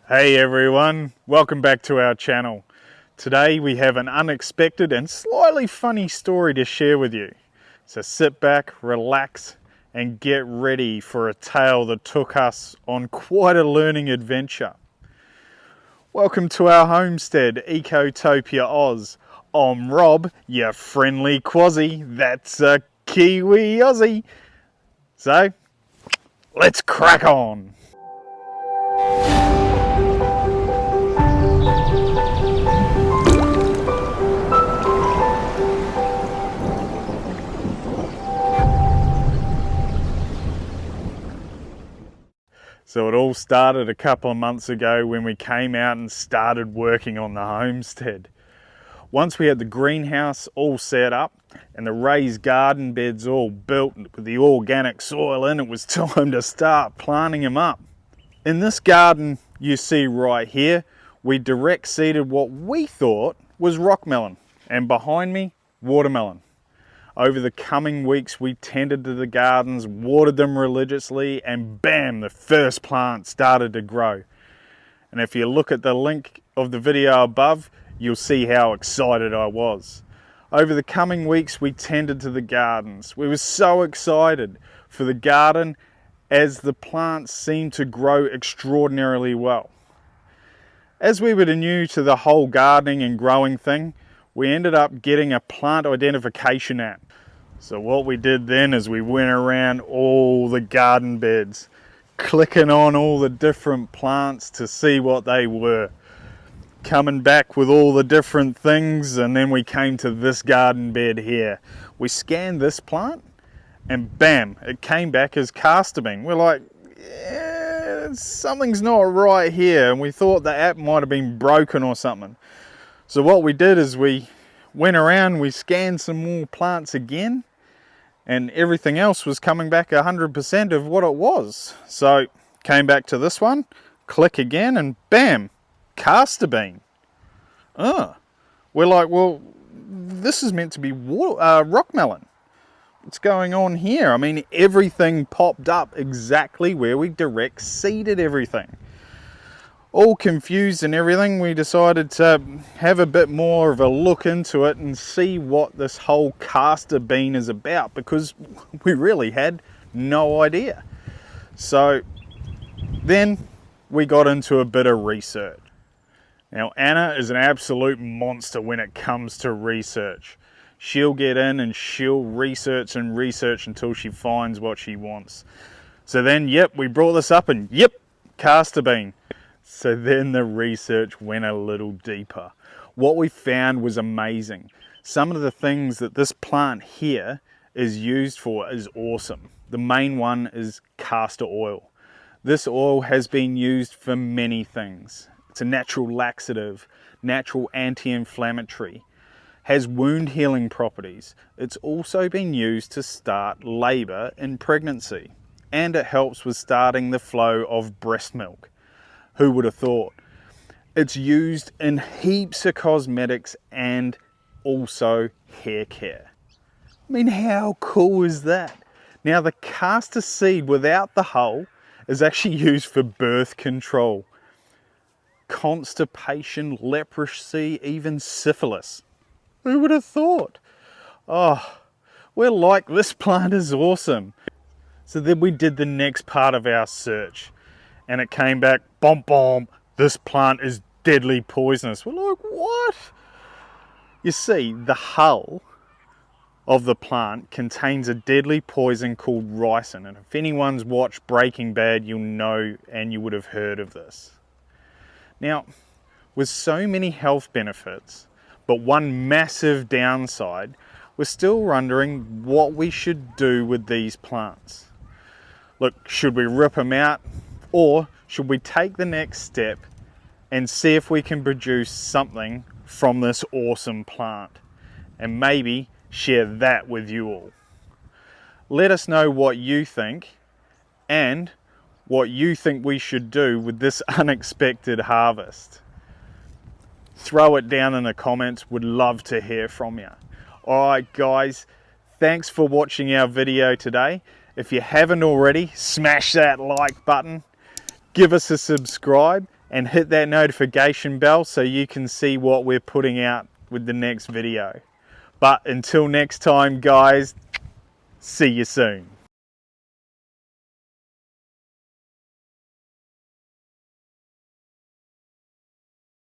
Hey everyone, welcome back to our channel. Today we have an unexpected and slightly funny story to share with you. So sit back, relax and get ready for a tale that took us on quite a learning adventure. Welcome to our homestead, Ecotopia-OZ. I'm Rob, your friendly quasi, that's a Kiwi Aussie. So, let's crack on. So it all started a couple of months ago when we came out and started working on the homestead. Once we had the greenhouse all set up and the raised garden beds all built with the organic soil in, it was time to start planting them up. In this garden you see right here, we direct seeded what we thought was rock melon, and behind me, watermelon. Over the coming weeks, we tended to the gardens, watered them religiously, and bam, the first plant started to grow. And if you look at the link of the video above, you'll see how excited I was. Over the coming weeks, we tended to the gardens. We were so excited for the garden as the plants seemed to grow extraordinarily well. As we were new to the whole gardening and growing thing, we ended up getting a plant identification app. So what we did then is we went around all the garden beds, clicking on all the different plants to see what they were. Coming back with all the different things, and then we came to this garden bed here. We scanned this plant and bam, it came back as castor bean. We're like, yeah, something's not right here, and we thought the app might have been broken or something. So what we did is we went around, we scanned some more plants again, and everything else was coming back 100% of what it was. So came back to this one, click again, and bam, castor bean. We're like, well, this is meant to be rock melon. What's going on here? I mean, everything popped up exactly where we direct seeded everything. All confused and everything, we decided to have a bit more of a look into it and see what this whole castor bean is about, because we really had no idea. So then we got into a bit of research. Now Anna is an absolute monster when it comes to research. She'll get in and she'll research and research until she finds what she wants. So then, yep, we brought this up and yep, castor bean. So then the research went a little deeper. What we found was amazing. Some of the things that this plant here is used for is awesome. The main one is castor oil. This oil has been used for many things. It's a natural laxative, natural anti-inflammatory, has wound healing properties. It's also been used to start labour in pregnancy, and it helps with starting the flow of breast milk. Who would have thought? It's used in heaps of cosmetics and also hair care. I mean, how cool is that? Now the castor seed without the hull is actually used for birth control, constipation, leprosy, even syphilis. Who would have thought? Oh, we're like, this plant is awesome. So then we did the next part of our search. And it came back, bomb, bomb, this plant is deadly poisonous. We're like, what? You see, the hull of the plant contains a deadly poison called ricin. And if anyone's watched Breaking Bad, you'll know and you would have heard of this. Now, with so many health benefits, but one massive downside, we're still wondering what we should do with these plants. Look, should we rip them out? Or should we take the next step and see if we can produce something from this awesome plant and maybe share that with you all? Let us know what you think and what you think we should do with this unexpected harvest. Throw it down in the comments, would love to hear from you. Alright guys, thanks for watching our video today. If you haven't already, smash that like button. Give us a subscribe and hit that notification bell so you can see what we're putting out with the next video. But until next time guys, see you soon.